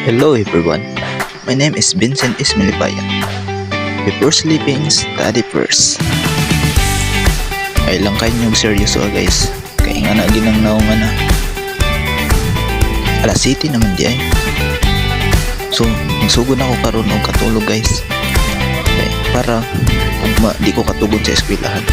Hello everyone, my name is Vincent Ismilipaya. Before sleeping, study first. Ay lang kayo nyug seryoso guys. Kaya nga na ginang naungan na. Alas City naman di ay. So, magsugod na ako karon og katulog guys. Okay, para ugma di ko katugod sa eskwelahan.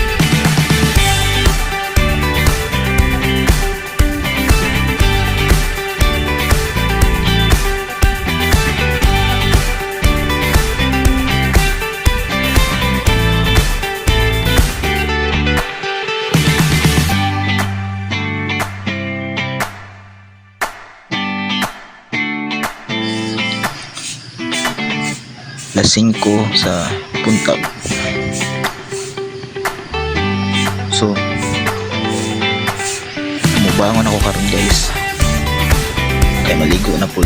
Alas 5 sa puntag. So, mubangon ako karon guys. Kaya maligo na po.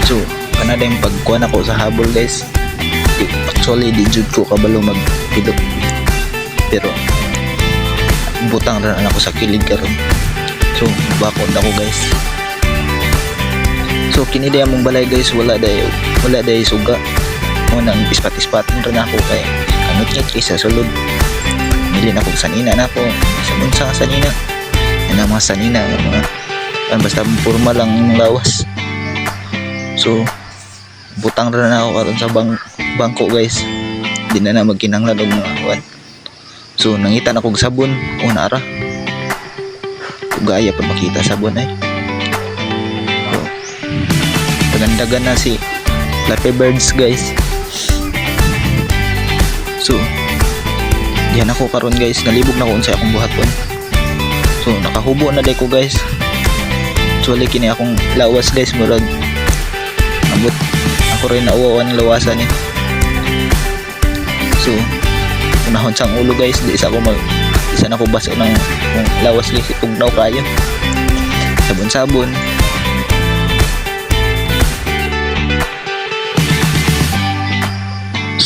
So, kanada yung pagkuhan ako sa habol guys. Actually, di jud ko kabalo magpilot. Pero, butang rin ako sa kilig karon. So, bakod ako guys. So kini day among balay guys, wala day suga. Mo nang ispat-ispatin rin ako kay kanot kay sa sulod. Nili na ko sanina na ako. Sa bunsa nga sanina. Yan ang mga sanina mga basta formal lang yung lawas. So butang rin ako karon sa bangko guys. Di na magkinanglan og mga kuan. So nangita na kog sabon, una ara. Ugaya pa makita sabon ay. Dagan na si Flappy Birds guys. So diyan ako karon guys, nalibog na ko unsay akong buhaton. So nakahubo na day ko guys. Actually kini akong lawas guys, murag abot ako rin nauwawan lawasan eh. So unahon sang ulo guys, di isa na ko baso ng lawas guys, itugnaw kayo. Sabon-sabon.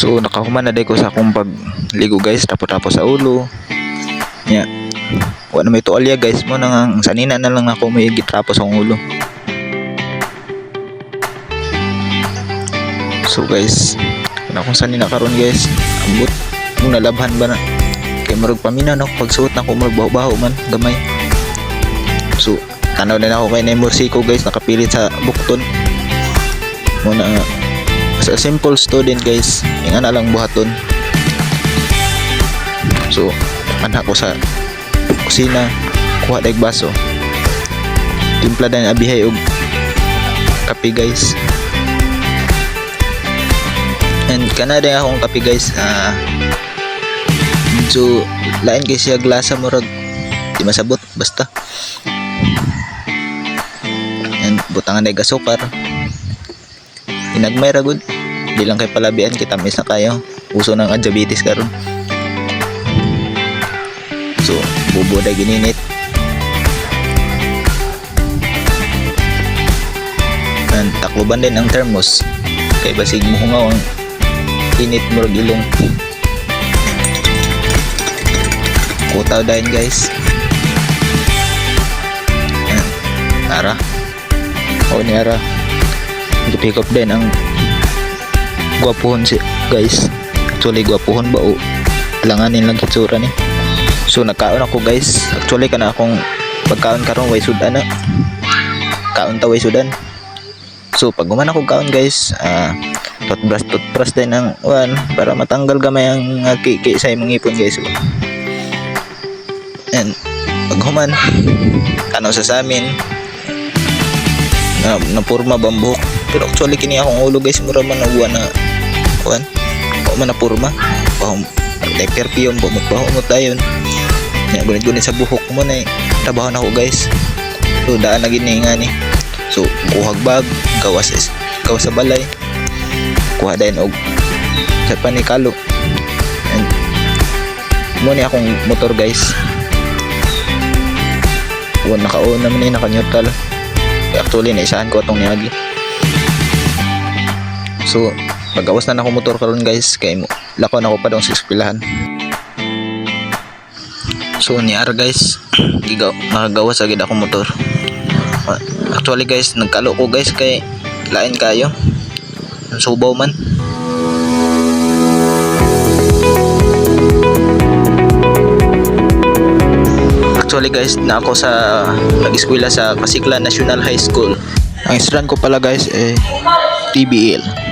So nakahuman na day ko sa akong pagligo guys, tapos sa ulo. Nya. Wa na may tuwalya guys, mo nang sanina na lang ako may gitrapos sa ulo. So guys, kana kung sanina karon guys, ambot mong nalabhan ba na. Kay murag paminaw na ako pagsuot na ko, murag baho-baho man gamay. So tanaw na ako kay Neymar ko guys, nakapilit sa bukton. Muna as a simple student guys, yung na lang buhaton. So anak ko sa kusina, kuha daig baso, timpla din abihay og kape guys. And kanada akong kape guys, so lain kay siya glasa, murag di masabot basta. And butangan daig asukar, inagmay ra gud. Di lang kay palabian kita mis na kayo. Uso ng diabetes karon. So, bubuday gininit. And takloban din ang thermos. Kay basig mo hungaw ang init murag ilong. Kutaw dahin guys. And, ara. O ni ara. Pick up din ang gwapuhon si guys. Actually gwapuhon ba o langanin lang kitsura ni. So nagkaon ako guys. Actually kana akong pagkaon karon way sudan na. Kaon ta way sudan. So pag guman ako kaon guys, toothbrush din ang para matanggal gamay ang kiki sa imong ipon guys. And pag human kano sa amin na purma bambuk. Pero actually kini akong ulo guys, mura man na na o man na purma. Pahom perfume po magpahumot dayon. Nya gunit-gunit sa buhok mo na trabaho na ako guys. So daan na gini nga ni. So kuhag bag, gawas sa balay. Kuha dayon og sa panikalo. And mo ni akong motor guys. Naka-on naman ni, naka-neutral. Actually naisahan ko atong niagi. So pagawas na ako motor karon guys, kay lako na ako pa dong sa eskwelahan. So niara guys, makagawas agad ako motor. Actually guys, nagkalo ko guys kay Lain kayo. Ang subaw man. Actually guys, na ako sa nag-eskwela sa Kasiklan National High School. Ang strand ko pala guys TBL.